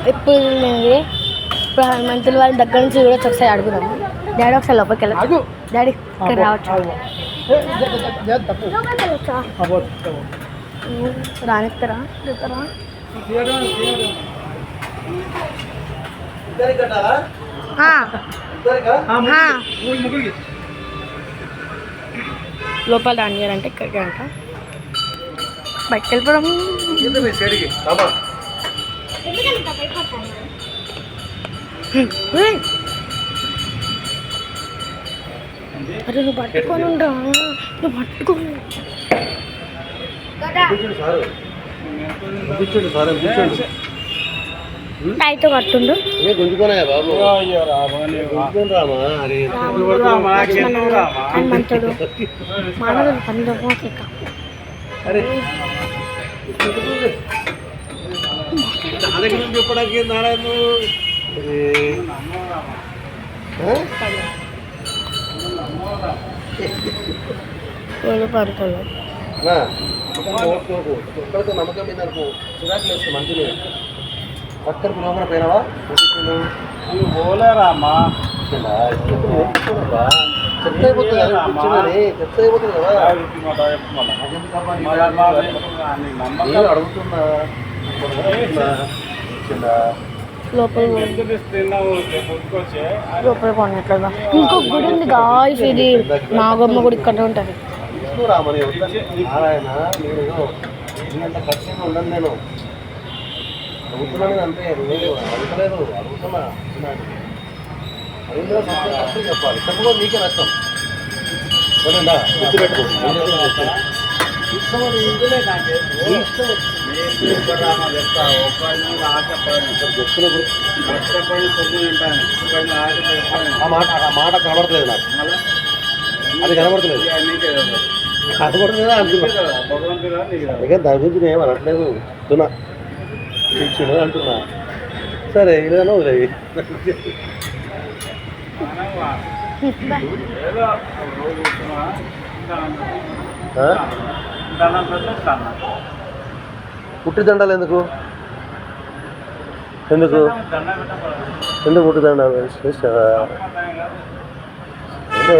ఇప్పుడు ఇప్పుడు హనుమంతులు వాళ్ళ దగ్గర నుంచి కూడా ఒకసారి అడుగుదాం. డాడీ ఒకసారి లోపలికి వెళ్ళచ్చు. డాడీ ఇక్కడ రావచ్చు. రానిస్తారా లోపల రానియారంటే ఇక్కడికి అంట బయటకు వెళ్ళిపోవడం. అరే నువ్వు పట్టుకొని ఉండరా, నువ్వు పట్టుకొని టైతో కట్టుండు. హనుమంతుడు మానవుడు చెప్పడానికి నారాయణ పడుతుంది నమ్మకం మీద అనుకో చిరాకు లేదు మంచిది పక్కన పిలవకుండా పోయినావా పోలేరామ్మా చెత్త అయిపోతుంది చెత్త అయిపోతుంది కదా అడుగుతున్నా లోపల కొనట్లేదా. ఇంకో గుడి ఉంది గాయస్, ఇది నాగమ్మ గుడి ఇక్కడ ఉంటుంది. రామని నారాయణ నేను ఇంత ఖచ్చితంగా ఉండను, నేను అడుగుతున్నాను అంతే, నేను అడుగుతలేదు, అడుగుతున్నా అడుగుతున్నా కష్టం చెప్పాలి, చెప్పకపోతే నీకే నష్టం. గుర్తుపెట్టుకో ఆ మాట కనబడతలేదు నాకు, అది కనబడతలేదు కనబడుతుందా అంటున్నా. ఇక దాని గురించి నేను అనట్లేదు, చెప్తున్నా ఇచ్చిన అంటున్నా. సరే ఏదైనా వదిలేవి. పుట్టి దండాలు ఎందుకు ఎందుకు ఎందుకు పుట్టి దండాలు అంటే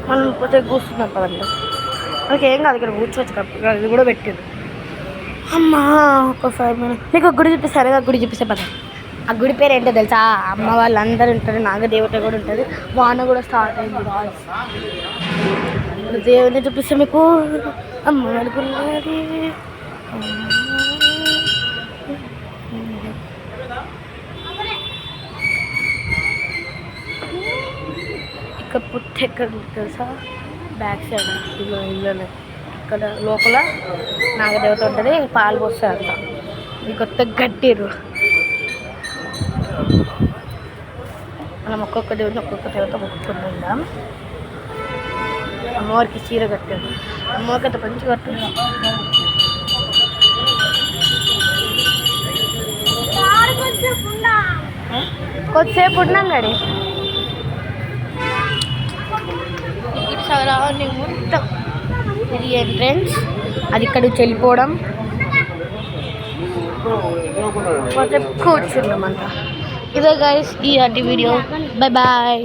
మనం పోతే కూర్చున్నాం కదండి, మనకి ఏం కాదు, ఇక్కడ కూర్చోవచ్చు కదా. ఇది కూడా పెట్టింది. అమ్మా ఒక 5 minutes నీకు ఒక గుడి చూపిస్తారు, ఆ గుడి చూపిస్తే పద. ఆ గుడి పేరు ఏంటో తెలుసా? అమ్మ వాళ్ళందరూ ఉంటారు, నాగదేవత కూడా ఉంటుంది, వాన కూడా స్టార్ట్ అయింది. దేవుని చూపిస్తే మీకు అమ్మ అనుకున్నది. ఇక్కడ పుట్ట ఎక్కడ తెలుసా? బ్యాక్ సైడ్ ఇల్లు ఇక్కడ లోపల నాగదేవత ఉంటుంది, పాలు పోస్తారు అంట. ఇది కొత్త గట్టిరు. మనం ఒక్కొక్క దేవుడిని ఒక్కొక్క దేవత మొక్కుకుంటుందాం. అమ్మవారికి చీర కట్టాడు, అమ్మవారికి అంత మంచి కట్టాడు. కొద్దిసేపు ఉన్నాం గడి మొత్తం. ఇది ఎంట్రెన్స్, అది ఇక్కడ వెళ్ళిపోవడం, కొంచెం కూర్చున్నాం అంట. ఇదే గైస్ ఈ వీడియో. Bye bye.